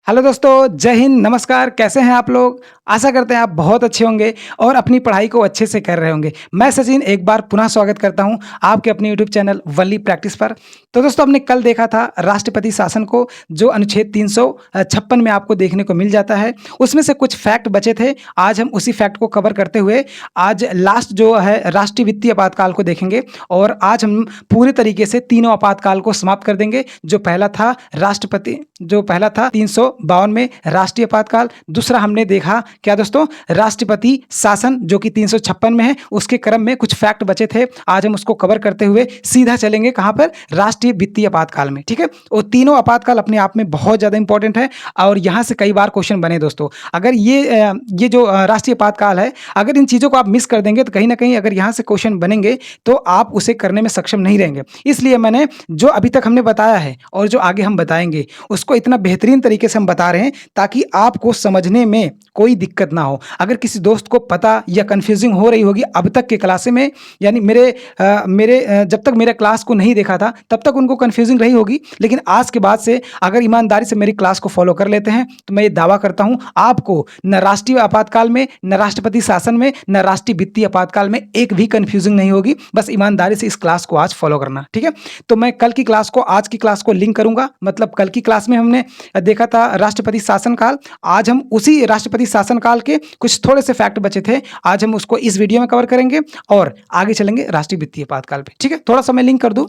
Hello दोस्तों, जय हिंद, नमस्कार। कैसे हैं आप लोग? आशा करते हैं आप बहुत अच्छे होंगे और अपनी पढ़ाई को अच्छे से कर रहे होंगे। मैं सचिन एक बार पुनः स्वागत करता हूं आपके अपने यूट्यूब चैनल वनली प्रैक्टिस पर। तो दोस्तों, हमने कल देखा था राष्ट्रपति शासन को, जो अनुच्छेद 356 में आपको देखने को मिल जाता है। उसमें से कुछ फैक्ट बचे थे। आज हम उसी फैक्ट को कवर करते हुए आज लास्ट जो है राष्ट्रीय वित्तीय आपातकाल को देखेंगे और आज हम पूरे तरीके से तीनों आपातकाल को समाप्त कर देंगे। जो पहला था 352 में राष्ट्रीय आपातकाल, दूसरा हमने देखा क्या दोस्तों, राष्ट्रपति शासन जो कि 356 में है। उसके क्रम में कुछ फैक्ट बचे थे, आज हम उसको कवर करते हुए सीधा चलेंगे कहां पर, राष्ट्रीय वित्तीय आपातकाल में। ठीक है, और तीनों आपातकाल अपने आप में बहुत ज्यादा इंपॉर्टेंट है और यहां से कई बार क्वेश्चन बने दोस्तों। अगर ये जो राष्ट्रीय आपातकाल है, अगर इन चीजों को आप मिस कर देंगे तो कहीं ना कहीं अगर यहां से क्वेश्चन बनेंगे तो आप उसे करने में सक्षम नहीं रहेंगे। इसलिए मैंने जो अभी तक हमने बताया है और जो आगे हम बताएंगे उसको इतना बेहतरीन तरीके से हम बता रहे हैं ताकि आपको समझने में कोई दिक्कत ना हो। अगर किसी दोस्त को पता या कंफ्यूजिंग हो रही होगी अब तक के क्लास में, यानी जब तक मेरे क्लास को नहीं देखा था तब तक उनको कंफ्यूजिंग रही होगी, लेकिन आज के बाद से अगर ईमानदारी से मेरी क्लास को फॉलो कर लेते हैं तो मैं ये दावा करता हूं आपको न राष्ट्रीय आपातकाल में, न राष्ट्रपति शासन में, न राष्ट्रीय वित्तीय आपातकाल में एक भी कंफ्यूजिंग नहीं होगी। बस ईमानदारी से इस क्लास को आज फॉलो करना, ठीक है। तो मैं कल की क्लास को आज की क्लास को लिंक करूंगा। मतलब कल की क्लास में हमने देखा था राष्ट्रपति शासनकाल, आज हम उसी राष्ट्रपति शासनकाल के कुछ थोड़े से फैक्ट बचे थे, आज हम उसको इस वीडियो में कवर करेंगे और आगे चलेंगे राष्ट्रीय वित्तीय आपातकाल पे। ठीक है, थोड़ा सा मैं लिंक कर दूं।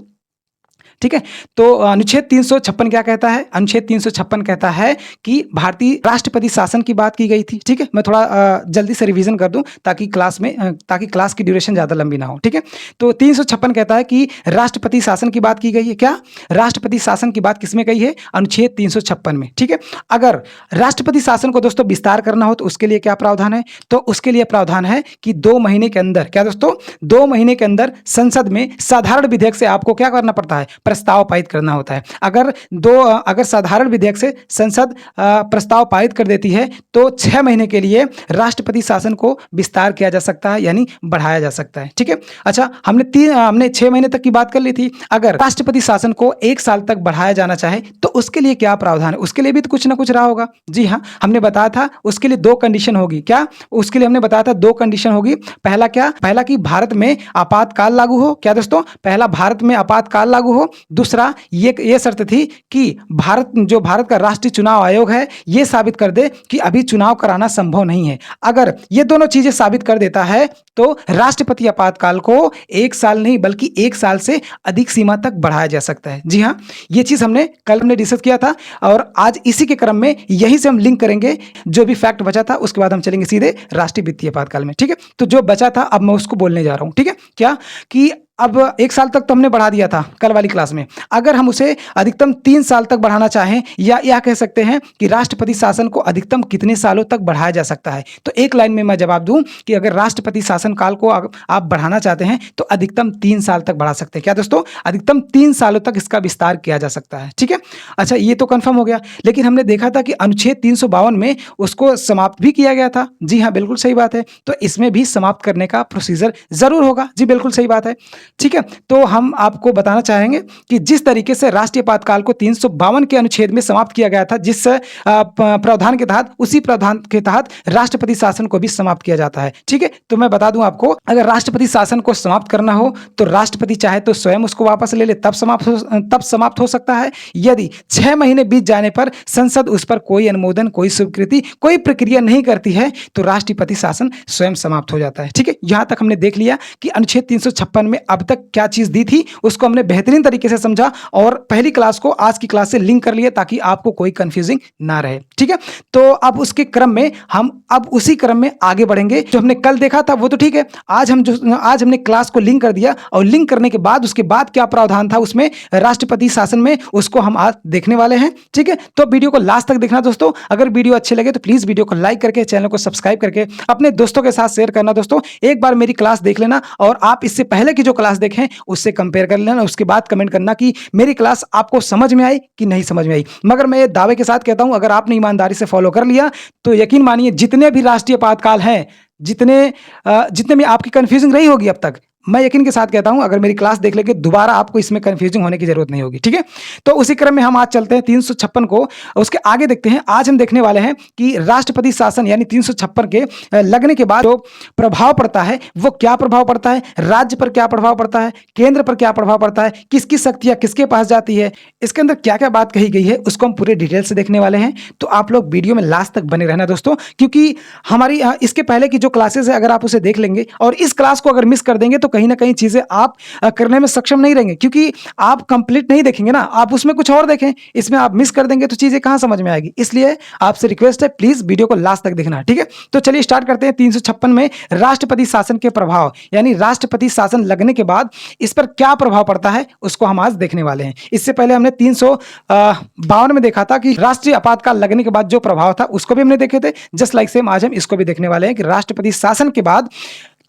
ठीक है, तो अनुच्छेद 356 क्या कहता है? अनुच्छेद 356 कहता है कि भारतीय राष्ट्रपति शासन की बात की गई थी। ठीक है, मैं थोड़ा जल्दी से रिवीजन कर दूं ताकि क्लास की ड्यूरेशन ज्यादा लंबी ना हो। ठीक है, तो 356 कहता है कि राष्ट्रपति शासन की बात की गई है। क्या राष्ट्रपति शासन की बात किसमें कही है? अनुच्छेद 356 में। ठीक है, अगर राष्ट्रपति शासन को दोस्तों विस्तार करना हो तो उसके लिए क्या प्रावधान है? तो उसके लिए प्रावधान है कि 2 महीने के अंदर, क्या दोस्तों, 2 महीने के अंदर संसद में साधारण विधेयक से आपको क्या करना पड़ता है? प्रस्ताव पारित करना होता है। अगर साधारण विधेयक से संसद प्रस्ताव पारित कर देती है तो 6 महीने के लिए राष्ट्रपति शासन को विस्तार किया जा सकता है, यानी बढ़ाया जा सकता है। ठीक है, अच्छा, हमने 6 महीने तक की बात कर ली थी। अगर राष्ट्रपति शासन को 1 साल तक बढ़ाया जाना चाहे तो उसके लिए क्या प्रावधान है? उसके लिए भी तो कुछ ना कुछ रहा होगा। जी हाँ, हमने बताया था उसके लिए 2 कंडीशन होगी। क्या? उसके लिए हमने बताया था 2 कंडीशन होगी। पहला क्या? पहला कि भारत में आपातकाल लागू हो। क्या दोस्तों? पहला, भारत में आपातकाल लागू हो। दूसरा, ये शर्त थी कि भारत का राष्ट्रीय चुनाव आयोग है ये साबित कर दे कि अभी चुनाव कराना संभव नहीं है। अगर ये दोनों चीजें साबित कर देता है तो राष्ट्रपति आपातकाल को 1 साल नहीं बल्कि 1 साल से अधिक सीमा तक बढ़ाया जा सकता है। जी हाँ, ये चीज हमने डिस्कस किया था और आज इसी के क्रम में यही से हम लिंक करेंगे। जो भी फैक्ट बचा था उसके बाद हम चलेंगे सीधे राष्ट्रीय वित्तीय आपातकाल में। ठीक है, तो जो बचा था अब मैं उसको बोलने जा रहा हूं। ठीक है, क्या कि अब 1 साल तक तो हमने बढ़ा दिया था कल वाली क्लास में। अगर हम उसे अधिकतम 3 साल तक बढ़ाना चाहें, या कह सकते हैं कि राष्ट्रपति शासन को अधिकतम कितने सालों तक बढ़ाया जा सकता है, तो एक लाइन में मैं जवाब दूं कि अगर राष्ट्रपति शासन काल को आप बढ़ाना चाहते हैं तो अधिकतम 3 साल तक बढ़ा सकते हैं। क्या दोस्तों? अधिकतम 3 सालों तक इसका विस्तार किया जा सकता है। ठीक है, अच्छा, ये तो कंफर्म हो गया। लेकिन हमने देखा था कि अनुच्छेद 352 में उसको समाप्त भी किया गया था। जी हाँ, बिल्कुल सही बात है। तो इसमें भी समाप्त करने का प्रोसीजर जरूर होगा। जी बिल्कुल सही बात है। ठीक है, तो हम आपको बताना चाहेंगे कि जिस तरीके से राष्ट्रीय आपातकाल को 352 के अनुच्छेद में समाप्त किया गया था, जिस प्रावधान के तहत, उसी प्रावधान के तहत राष्ट्रपति शासन को भी समाप्त किया जाता है। ठीक है, तो मैं बता दूं आपको, अगर राष्ट्रपति शासन को समाप्त करना हो तो राष्ट्रपति चाहे तो स्वयं उसको वापस ले ले, तब समाप्त हो सकता है। यदि 6 महीने बीत जाने पर संसद उस पर कोई अनुमोदन, कोई स्वीकृति, कोई प्रक्रिया नहीं करती है तो राष्ट्रपति शासन स्वयं समाप्त हो जाता है। ठीक है, यहां तक हमने देख लिया कि अनुच्छेद 356 में अब तक क्या चीज दी थी, उसको हमने बेहतरीन तरीके से समझा और पहली क्लास को आज की क्लास से लिंक कर लिया ताकि आपको कोई कंफ्यूजिंग ना रहे। ठीक है, तो अब उसके क्रम में हम उसी क्रम में आगे बढ़ेंगे। जो हमने कल देखा था वो तो ठीक है, आज हमने क्लास को लिंक कर दिया और लिंक करने के बाद उसके बाद क्या प्रावधान था उसमें राष्ट्रपति शासन में, उसको हम आज देखने वाले हैं। ठीक है, तो वीडियो को लास्ट तक देखना दोस्तों। अगर वीडियो अच्छे लगे तो प्लीज वीडियो को लाइक करके, चैनल को सब्सक्राइब करके अपने दोस्तों के साथ शेयर करना। दोस्तों, एक बार मेरी क्लास देख लेना और आप इससे पहले की जो क्लास देखें उससे कंपेयर कर लेना, उसके बाद कमेंट करना कि मेरी क्लास आपको समझ में आई कि नहीं समझ में आई। मगर मैं ये दावे के साथ कहता हूं, अगर आपने ईमानदारी से फॉलो कर लिया तो यकीन मानिए जितने भी राष्ट्रीय आपातकाल हैं, जितने में आपकी कंफ्यूजिंग रही होगी अब तक, मैं यकीन के साथ कहता हूं अगर मेरी क्लास देख लेंगे दोबारा आपको इसमें कंफ्यूजिंग होने की जरूरत नहीं होगी। ठीक है, तो उसी क्रम में हम आज चलते हैं 356 को, उसके आगे देखते हैं। आज हम देखने वाले हैं कि राष्ट्रपति शासन यानी 356 के लगने के बाद जो प्रभाव पड़ता है वो क्या प्रभाव पड़ता है, राज्य पर क्या प्रभाव पड़ता है, केंद्र पर क्या प्रभाव पड़ता है, किसकी शक्तियां किसके पास जाती है, इसके अंदर क्या क्या बात कही गई है उसको हम पूरे डिटेल से देखने वाले हैं। तो आप लोग वीडियो में लास्ट तक बने रहना दोस्तों, क्योंकि हमारी इसके पहले की जो क्लासेस है अगर आप उसे देख लेंगे और इस क्लास को अगर मिस कर देंगे तो कहीं ना कहीं चीजें आप करने में सक्षम नहीं रहेंगे, क्योंकि आप कंप्लीट नहीं देखेंगे ना, आप उसमें कुछ और देखें, इसमें आप मिस कर देंगे तो चीजें कहां समझ में आएगी। इसलिए आपसे रिक्वेस्ट है प्लीज वीडियो को लास्ट तक देखना। ठीक है, तो चलिए स्टार्ट करते हैं। 356 में राष्ट्रपति शासन के प्रभाव यानी राष्ट्रपति शासन लगने के बाद इस पर क्या प्रभाव पड़ता है उसको हम आज देखने वाले हैं। इससे पहले हमने 352 में देखा था कि राष्ट्रीय आपातकाल लगने के बाद जो प्रभाव था उसको भी हमने देखे थे। जस्ट लाइक सेम आज हम इसको भी देखने वाले हैं कि राष्ट्रपति शासन के बाद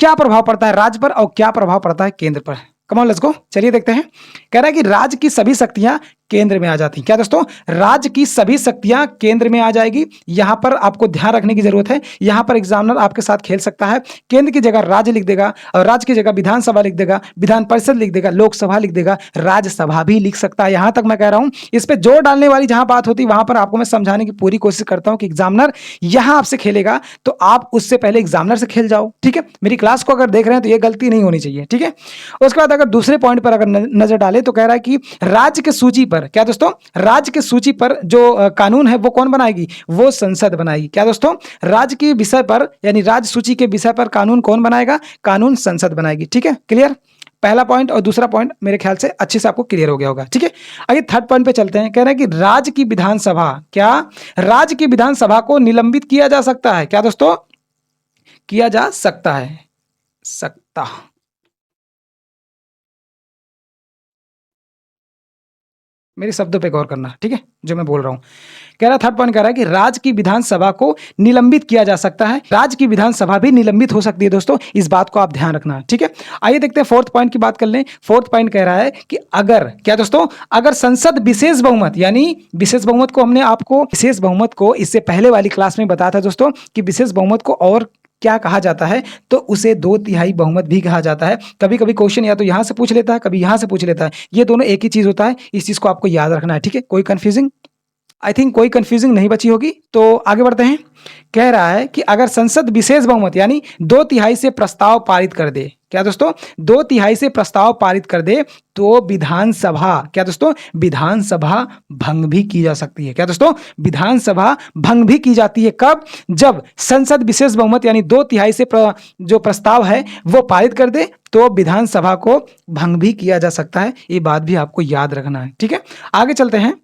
क्या प्रभाव पड़ता है राज्य पर और क्या प्रभाव पड़ता है केंद्र पर। कम ऑन लेट्स गो, चलिए देखते हैं। कह रहा है कि राज्य की सभी शक्तियां केंद्र में आ जाती हैं। क्या दोस्तों, राज्य की सभी शक्तियां केंद्र में आ जाएगी। यहां पर आपको ध्यान रखने की जरूरत है, यहां पर एग्जामिनर आपके साथ खेल सकता है। केंद्र की जगह राज्य लिख देगा और राज्य की जगह विधानसभा लिख देगा, विधान परिषद लिख देगा, लोकसभा लिख देगा, राज्यसभा भी लिख सकता है। यहां तक मैं कह रहा हूं, इस पर जोर डालने वाली जहां बात होती है वहां पर आपको मैं समझाने की पूरी कोशिश करता हूं कि एग्जामिनर यहां आपसे खेलेगा तो आप उससे पहले एग्जामिनर से खेल जाओ। ठीक है, मेरी क्लास को अगर देख रहे हैं तो यह गलती नहीं होनी चाहिए। ठीक है, उसके बाद अगर दूसरे पॉइंट पर अगर नजर डाले तो कह रहा है कि राज्य के सूची पर, क्या दोस्तों, राज्य के सूची पर जो कानून है वो कौन बनाएगी, वो संसद बनाएगी। क्या दोस्तों, राज्य के विषय पर यानी राज्य सूची के विषय पर कानून कौन बनाएगा, कानून संसद बनाएगी। ठीक है, क्लियर। पहला पॉइंट और दूसरा पॉइंट मेरे ख्याल से अच्छे से आपको क्लियर हो गया होगा। ठीक है, आगे थर्ड पॉइंट पे चलते हैं। कह रहे हैं कि राज्य की विधानसभा, क्या राज्य की विधानसभा को निलंबित किया जा सकता है। क्या दोस्तों, किया जा सकता है, सकता। मेरे शब्दों पे गौर करना, ठीक है, जो मैं बोल रहा हूं। कह रहा थर्ड पॉइंट कह रहा है कि राज्य की विधानसभा को निलंबित किया जा सकता है। राज्य की विधानसभा भी निलंबित हो सकती है दोस्तों, इस बात को आप ध्यान रखना। ठीक है, आइए देखते हैं फोर्थ पॉइंट की बात कर लें। फोर्थ पॉइंट कह रहा है कि अगर, क्या दोस्तों, अगर संसद विशेष बहुमत यानी विशेष बहुमत को हमने आपको विशेष बहुमत को इससे पहले वाली क्लास में बताया था दोस्तों कि विशेष बहुमत को और क्या कहा जाता है, तो उसे 2/3 बहुमत भी कहा जाता है। कभी कभी क्वेश्चन या तो यहां से पूछ लेता है, कभी यहां से पूछ लेता है, ये दोनों एक ही चीज होता है। इस चीज को आपको याद रखना है। ठीक है, कोई कंफ्यूजिंग, आई थिंक कोई कंफ्यूजिंग नहीं बची होगी। तो आगे बढ़ते हैं। कह रहा है कि अगर संसद विशेष बहुमत यानी 2/3 से प्रस्ताव पारित कर दे, क्या दोस्तों, 2/3 से प्रस्ताव पारित कर दे तो विधानसभा, क्या दोस्तों, विधानसभा भंग भी की जा सकती है। क्या दोस्तों, विधानसभा भंग भी की जाती है। कब, जब संसद विशेष बहुमत यानी 2/3 से जो प्रस्ताव है वो पारित कर दे तो विधानसभा को भंग भी किया जा सकता है। ये बात भी आपको याद रखना है। ठीक है, आगे चलते हैं।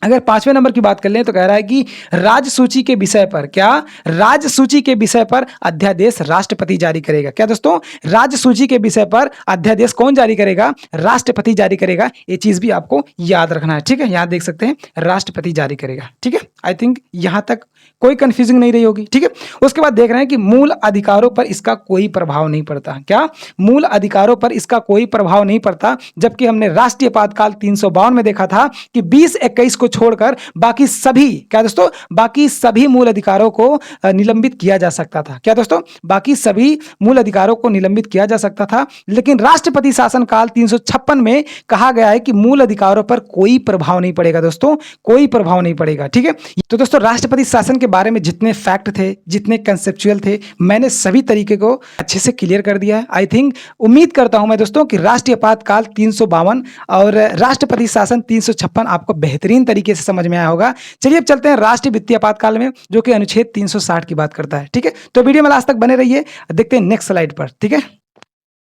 अगर 5वें नंबर की बात कर लें तो कह रहा है कि राज्य सूची के विषय पर, क्या राज्य सूची के विषय पर अध्यादेश राष्ट्रपति जारी करेगा। क्या दोस्तों, राज्य सूची के विषय पर अध्यादेश कौन जारी करेगा, राष्ट्रपति जारी करेगा। ये चीज भी आपको याद रखना है। ठीक है, यहां देख सकते हैं राष्ट्रपति जारी करेगा। ठीक है, आई थिंक यहां तक कोई कंफ्यूजिंग नहीं रही होगी। ठीक है, उसके बाद देख रहे हैं कि मूल अधिकारों पर इसका कोई प्रभाव नहीं पड़ता। क्या, मूल अधिकारों पर इसका कोई प्रभाव नहीं पड़ता, जबकि हमने राष्ट्रीय आपातकाल 352 में देखा था कि 2021 को छोड़कर बाकी सभी, क्या दोस्तों, बाकी सभी मूल अधिकारों को निलंबित किया जा सकता था। क्या दोस्तों, बाकी सभी मूल अधिकारों को निलंबित किया जा सकता था, लेकिन राष्ट्रपति शासन काल 356 में कहा गया है कि मूल अधिकारों पर कोई प्रभाव नहीं पड़ेगा। दोस्तों, कोई प्रभाव नहीं पड़ेगा। ठीक है, तो दोस्तों राष्ट्रपति शासन के बारे में जितने फैक्ट थे, जितने कंसेप्चुअल थे, मैंने सभी तरीके को अच्छे से क्लियर कर दिया है। आई थिंक, उम्मीद करता हूं मैं दोस्तों कि राष्ट्रीय आपातकाल 352 और राष्ट्रपति शासन 356 आपको बेहतरीन तरीके से समझ में आया होगा। चलिए अब चलते हैं राष्ट्रीय वित्तीय आपातकाल में, जो कि अनुच्छेद 360 की बात करता है। ठीक है, तो वीडियो में लास्ट तक बने रहिए, देखते हैं नेक्स्ट स्लाइड पर। ठीक है,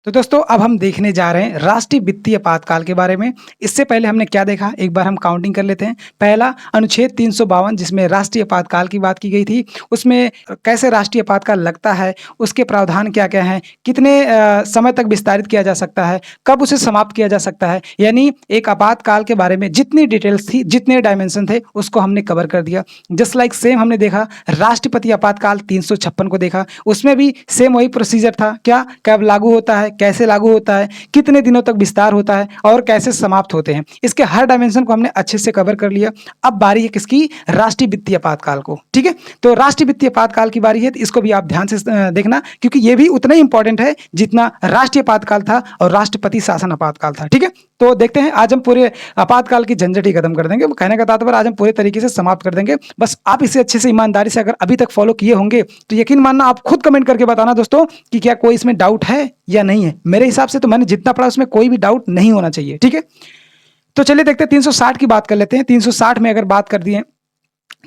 तो दोस्तों अब हम देखने जा रहे हैं राष्ट्रीय वित्तीय आपातकाल के बारे में। इससे पहले हमने क्या देखा, एक बार हम काउंटिंग कर लेते हैं। पहला अनुच्छेद 352 जिसमें राष्ट्रीय आपातकाल की बात की गई थी, उसमें कैसे राष्ट्रीय आपातकाल लगता है, उसके प्रावधान क्या क्या हैं, कितने समय तक विस्तारित किया जा सकता है, कब उसे समाप्त किया जा सकता है, यानी एक आपातकाल के बारे में जितनी डिटेल्स थी, जितने डायमेंशन थे, उसको हमने कवर कर दिया। जस्ट लाइक सेम हमने देखा राष्ट्रपति आपातकाल 356 को देखा, उसमें भी सेम वही प्रोसीजर था। क्या, कब लागू होता है, कैसे लागू होता है, कितने दिनों तक विस्तार होता है और कैसे समाप्त होते हैं। इसके हर डायमेंशन को हमने अच्छे से कवर कर लिया। अब बारी है किसकी, राष्ट्रीय वित्तीय आपातकाल को। ठीक है, तो राष्ट्रीय वित्तीय आपातकाल की बारी है, तो इसको भी आप ध्यान से देखना, क्योंकि ये भी उतना ही इंपॉर्टेंट है जितना राष्ट्रीय आपातकाल था और राष्ट्रपति शासन आपातकाल था। ठीक है, तो देखते हैं आज हम पूरे आपातकाल की झंझट ही खत्म कर देंगे। कहने का तात्पर्य आज हम पूरे तरीके से समाप्त कर देंगे। बस आप इसे अच्छे से ईमानदारी से अगर अभी तक फॉलो किए होंगे तो यकीन मानना, आप खुद कमेंट करके बताना दोस्तों कि क्या कोई इसमें डाउट है या नहीं है। मेरे हिसाब से तो मैंने जितना पढ़ा उसमें कोई भी डाउट नहीं होना चाहिए। ठीक है, तो चलिए देखते हैं 360 की बात कर लेते हैं। 360 में अगर बात कर दिए,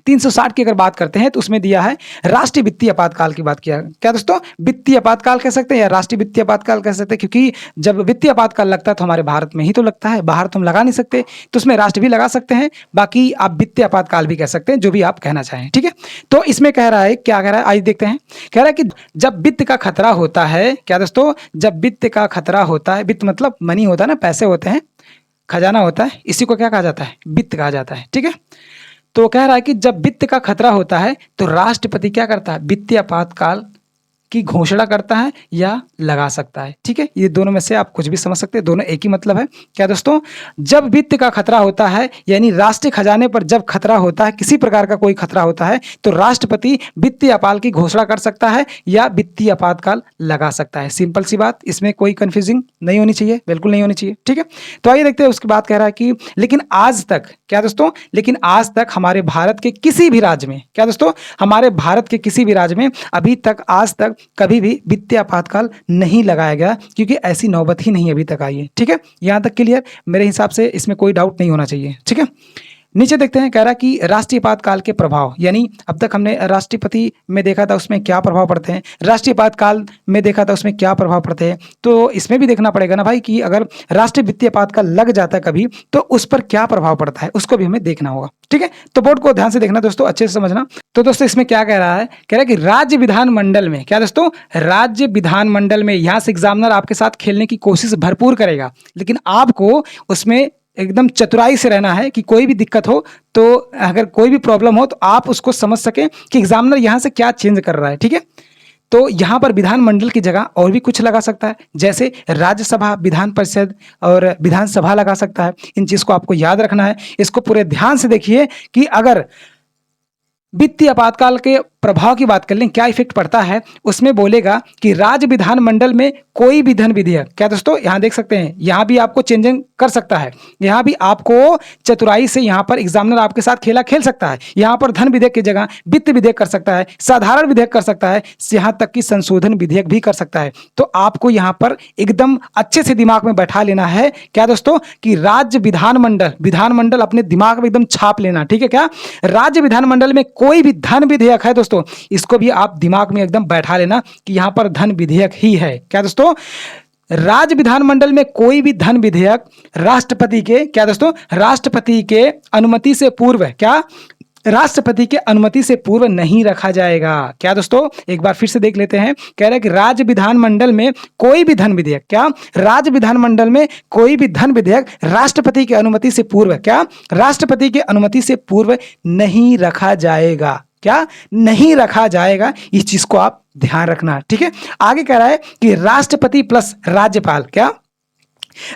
360 की अगर बात करते हैं तो उसमें दिया है राष्ट्रीय वित्तीय आपातकाल की बात किया। क्या दोस्तों, वित्तीय आपातकाल कह सकते हैं या राष्ट्रीय वित्तीय आपातकाल कह सकते हैं, क्योंकि जब वित्तीय आपातकाल लगता है तो हमारे भारत में ही तो लगता है, बाहर तो हम लगा नहीं सकते, तो उसमें राष्ट्र भी लगा सकते हैं, बाकी आप वित्तीय आपातकाल भी कह सकते हैं, जो भी आप कहना चाहें। ठीक है, तो इसमें कह रहा है, क्या कह रहा है आज देखते हैं। कह रहा है कि जब वित्त का खतरा होता है, क्या दोस्तों, जब वित्त का खतरा होता है, वित्त मतलब मनी होता है ना, पैसे होते हैं, खजाना होता है, इसी को क्या कहा जाता है, वित्त कहा जाता है। ठीक है, तो कह रहा है कि जब वित्त का खतरा होता है तो राष्ट्रपति क्या करता है, वित्तीय आपातकाल की घोषणा करता है या लगा सकता है। ठीक है, ये दोनों में से आप कुछ भी समझ सकते हैं, दोनों एक ही मतलब है। क्या दोस्तों, जब वित्त का खतरा होता है यानी राष्ट्रीय खजाने पर जब खतरा होता है, किसी प्रकार का कोई खतरा होता है, तो राष्ट्रपति वित्तीय आपात की घोषणा कर सकता है या वित्तीय आपातकाल लगा सकता है। सिंपल सी बात, इसमें कोई कंफ्यूजिंग नहीं होनी चाहिए, बिल्कुल नहीं होनी चाहिए। ठीक है, तो आइए देखते हैं। उसके बाद कह रहा है कि लेकिन आज तक, क्या दोस्तों, लेकिन आज तक हमारे भारत के किसी भी राज्य में, क्या दोस्तों, हमारे भारत के किसी भी राज्य में अभी तक, आज तक कभी भी वित्तीय आपातकाल नहीं लगाया गया, क्योंकि ऐसी नौबत ही नहीं अभी तक आई है। ठीक है, यहां तक क्लियर, मेरे हिसाब से इसमें कोई डाउट नहीं होना चाहिए। ठीक है, नीचे देखते हैं। कह रहा कि राष्ट्रीय आपातकाल के प्रभाव, यानी अब तक हमने राष्ट्रपति में देखा था उसमें क्या प्रभाव पड़ते हैं, राष्ट्रीय आपातकाल में देखा था उसमें क्या प्रभाव पड़ते हैं, तो इसमें भी देखना पड़ेगा ना भाई कि अगर राष्ट्रीय वित्तीय आपातकाल लग जाता है कभी तो उस पर क्या प्रभाव पड़ता है, उसको भी हमें देखना होगा। ठीक है, तो बोर्ड को ध्यान से देखना दोस्तों, अच्छे से समझना। तो दोस्तों इसमें क्या कह रहा है, कह रहा है कि राज्य विधानमंडल में, क्या दोस्तों, राज्य विधानमंडल में, यहां से एग्जामिनर आपके साथ खेलने की कोशिश भरपूर करेगा, लेकिन आपको उसमें एकदम चतुराई से रहना है कि कोई भी दिक्कत हो तो, अगर कोई भी प्रॉब्लम हो तो आप उसको समझ सकें कि एग्जामिनर यहां से क्या चेंज कर रहा है। ठीक है, तो यहां पर विधानमंडल की जगह और भी कुछ लगा सकता है, जैसे राज्यसभा, विधान परिषद और विधानसभा लगा सकता है। इन चीज को आपको याद रखना है, इसको पूरे ध्यान से देखिए कि अगर वित्तीय आपातकाल के प्रभाव की बात कर लें, क्या इफेक्ट पड़ता है, उसमें बोलेगा कि राज्य विधानमंडल में कोई भी धन विधेयक, क्या दोस्तों, यहां देख सकते हैं, यहां भी आपको चेंजिंग कर सकता है, यहां भी आपको चतुराई से यहां पर एग्जामिनर आपके साथ खेला खेल सकता है। यहां पर धन विधेयक की जगह वित्त विधेयक कर सकता है, साधारण विधेयक कर सकता है, यहां तक कि संशोधन विधेयक भी कर सकता है। तो आपको यहां पर एकदम अच्छे से दिमाग में बैठा लेना है, क्या दोस्तों, कि राज्य विधानमंडल, विधानमंडल अपने दिमाग में एकदम छाप लेना। ठीक है, क्या राज्य विधानमंडल में कोई भी धन विधेयक है दोस्तों, इसको भी आप दिमाग में एकदम बैठा लेना कि यहां पर धन विधेयक ही है। क्या दोस्तों, राज्य विधानमंडल में कोई भी धन विधेयक राष्ट्रपति के, क्या दोस्तों, राष्ट्रपति के अनुमति से पूर्व, क्या, राष्ट्रपति के अनुमति से पूर्व नहीं रखा जाएगा। क्या दोस्तों, एक बार फिर से देख लेते हैं। कह रहा है कि राज्य विधानमंडल में कोई भी धन विधेयक, क्या, राज्य विधानमंडल में कोई भी धन विधेयक राष्ट्रपति की अनुमति से पूर्व, क्या, राष्ट्रपति की अनुमति से पूर्व नहीं रखा जाएगा। क्या, नहीं रखा जाएगा, इस चीज को आप ध्यान रखना। ठीक है, आगे कह रहा है कि राष्ट्रपति प्लस राज्यपाल, क्या,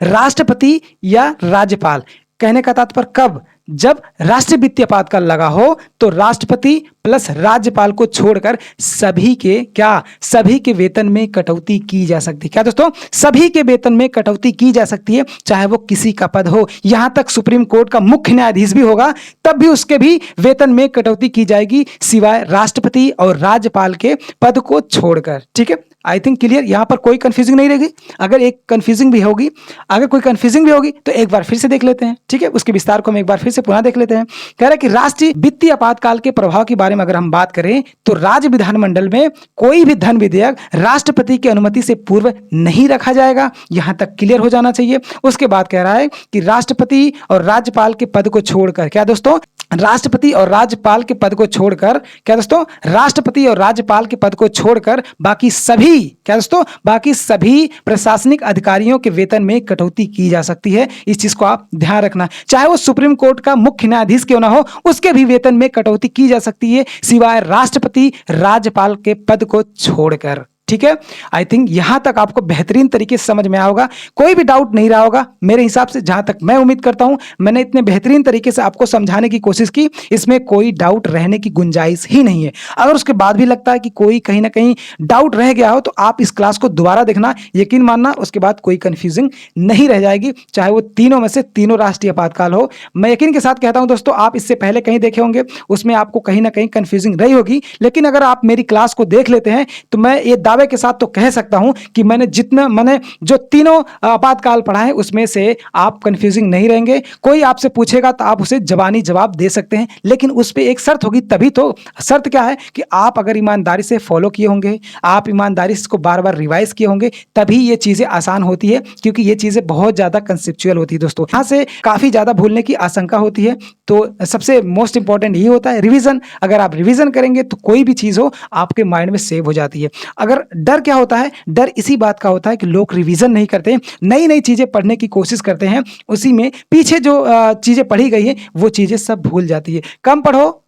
राष्ट्रपति या राज्यपाल, कहने का तात्पर्य कब, जब राष्ट्रीय वित्तीय आपातकाल लगा हो तो राष्ट्रपति प्लस राज्यपाल को छोड़कर सभी के, क्या, सभी के वेतन में कटौती की जा सकती है। क्या दोस्तों, सभी के वेतन में कटौती की जा सकती है, चाहे वो किसी का पद हो, यहां तक सुप्रीम कोर्ट का मुख्य न्यायाधीश भी होगा तब भी उसके भी वेतन में कटौती की जाएगी, सिवाय राष्ट्रपति और राज्यपाल के पद को छोड़कर। ठीक है, आई थिंक क्लियर, यहां पर कोई कंफ्यूजिंग नहीं रहेगी। अगर एक कंफ्यूजिंग भी होगी, अगर कोई कंफ्यूजिंग भी होगी तो एक बार फिर से देख लेते हैं। ठीक है, उसके विस्तार को हम एक बार फिर से पुनः देख लेते हैं। कह रहा है कि राष्ट्रीय वित्तीय आपातकाल के प्रभाव के बारे में अगर हम बात करें तो राज्य विधानमंडल में कोई भी धन विधेयक राष्ट्रपति की अनुमति से पूर्व नहीं रखा जाएगा, यहां तक क्लियर हो जाना चाहिए। उसके बाद कह रहा है कि राष्ट्रपति और राज्यपाल के पद को छोड़कर, क्या दोस्तों, राष्ट्रपति और राज्यपाल के पद को छोड़कर, क्या दोस्तों, राष्ट्रपति और राज्यपाल के पद को छोड़कर बाकी सभी, क्या दोस्तों, बाकी सभी प्रशासनिक अधिकारियों के वेतन में कटौती की जा सकती है। इस चीज को आप ध्यान रखना, चाहे वो सुप्रीम कोर्ट का मुख्य न्यायाधीश क्यों ना हो, उसके भी वेतन में कटौती की जा सकती है, सिवाय राष्ट्रपति राज्यपाल के पद को छोड़कर। ठीक है, आई थिंक यहां तक आपको बेहतरीन तरीके से समझ में आया होगा, कोई भी डाउट नहीं रहा होगा मेरे हिसाब से, जहां तक मैं उम्मीद करता हूं मैंने इतने बेहतरीन तरीके से आपको समझाने की कोशिश की, इसमें कोई डाउट रहने की गुंजाइश ही नहीं है। अगर उसके बाद भी लगता है कि कोई कहीं ना कहीं डाउट रह गया हो तो आप इस क्लास को दोबारा देखना, यकीन मानना उसके बाद कोई कंफ्यूजिंग नहीं रह जाएगी, चाहे वो तीनों में से तीनों राष्ट्रीय आपातकाल हो। मैं यकीन के साथ कहता हूं दोस्तों, आप इससे पहले कहीं देखे होंगे, उसमें आपको कहीं ना कहीं कंफ्यूजिंग रही होगी, लेकिन अगर आप मेरी क्लास को देख लेते हैं तो मैं ये दावे के साथ तो कह सकता हूं कि मैंने जो तीनों आपातकाल पढ़ा है उसमें से आप कंफ्यूजिंग नहीं रहेंगे। कोई आपसे पूछेगा तो आप उसे जबानी जवाब दे सकते हैं, लेकिन उस पर एक शर्त होगी, तभी तो। शर्त क्या है कि आप अगर ईमानदारी से फॉलो किए होंगे, आप ईमानदारी से इसको बार बार रिवाइज किए होंगे, तभी ये चीजें आसान होती है, क्योंकि ये चीजें बहुत ज्यादा कंसेप्चुअल होती है दोस्तों, यहाँ से काफी ज्यादा भूलने की आशंका होती है। तो सबसे मोस्ट इंपॉर्टेंट ये होता है रिवीजन। अगर आप रिवीजन करेंगे तो कोई भी चीज हो आपके माइंड में सेव हो जाती है। अगर डर क्या होता है, डर इसी बात का होता है कि लोग रिवीजन नहीं करते, नई नई चीजें पढ़ने की कोशिश करते हैं, उसी में पीछे जो चीजें पढ़ी गई है वो चीजें सब भूल जाती है। कम पढ़ो,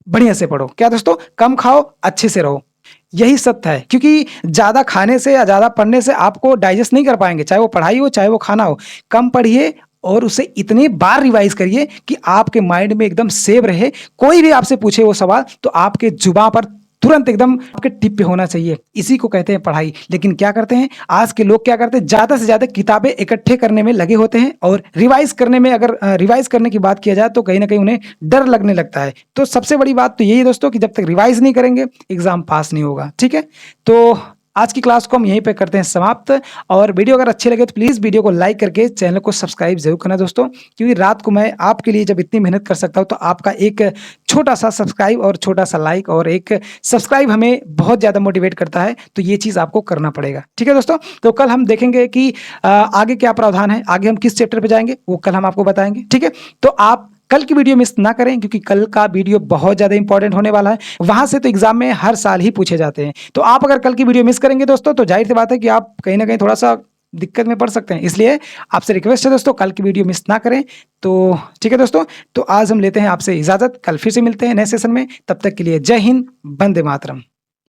बढ़िया से पढ़ो, क्या दोस्तों, कम खाओ, अच्छे से रहो, यही सत्य है। क्योंकि ज्यादा खाने से या ज्यादा पढ़ने से आपको डाइजेस्ट नहीं कर पाएंगे, चाहे वो पढ़ाई हो चाहे वो खाना हो। कम पढ़िए और उसे इतनी बार रिवाइज करिए कि आपके माइंड में एकदम सेव रहे। कोई भी आपसे पूछे वो सवाल तो आपके जुबान पर तुरंत एकदम आपके टिप पे होना चाहिए। इसी को कहते हैं पढ़ाई। लेकिन क्या करते हैं आज के लोग, क्या करते हैं, ज्यादा से ज्यादा किताबें इकट्ठे करने में लगे होते हैं, और रिवाइज करने में, अगर रिवाइज करने की बात किया जाए तो कहीं ना कहीं उन्हें डर लगने लगता है। तो सबसे बड़ी बात तो यही है दोस्तों कि जब तक रिवाइज नहीं करेंगे एग्जाम पास नहीं होगा। ठीक है, तो आज की क्लास को हम यहीं पे करते हैं समाप्त। और वीडियो अगर अच्छे लगे तो प्लीज़ वीडियो को लाइक करके चैनल को सब्सक्राइब जरूर करना दोस्तों, क्योंकि रात को मैं आपके लिए जब इतनी मेहनत कर सकता हूं तो आपका एक छोटा सा सब्सक्राइब और छोटा सा लाइक और एक सब्सक्राइब हमें बहुत ज़्यादा मोटिवेट करता है। तो ये चीज़ आपको करना पड़ेगा। ठीक है दोस्तों, तो कल हम देखेंगे कि आगे क्या प्रावधान है, आगे हम किस चैप्टर पर जाएंगे वो कल हम आपको बताएंगे। ठीक है, तो आप कल की वीडियो मिस ना करें, क्योंकि कल का वीडियो बहुत ज़्यादा इंपॉर्टेंट होने वाला है। वहां से तो एग्जाम में हर साल ही पूछे जाते हैं। तो आप अगर कल की वीडियो मिस करेंगे दोस्तों तो जाहिर सी बात है कि आप कहीं ना कहीं थोड़ा सा दिक्कत में पड़ सकते हैं। इसलिए आपसे रिक्वेस्ट है दोस्तों, कल की वीडियो मिस ना करें। तो ठीक है दोस्तों, तो आज हम लेते हैं आपसे इजाजत, कल फिर से मिलते हैं नए सेशन में। तब तक के लिए जय हिंद, वंदे मातरम।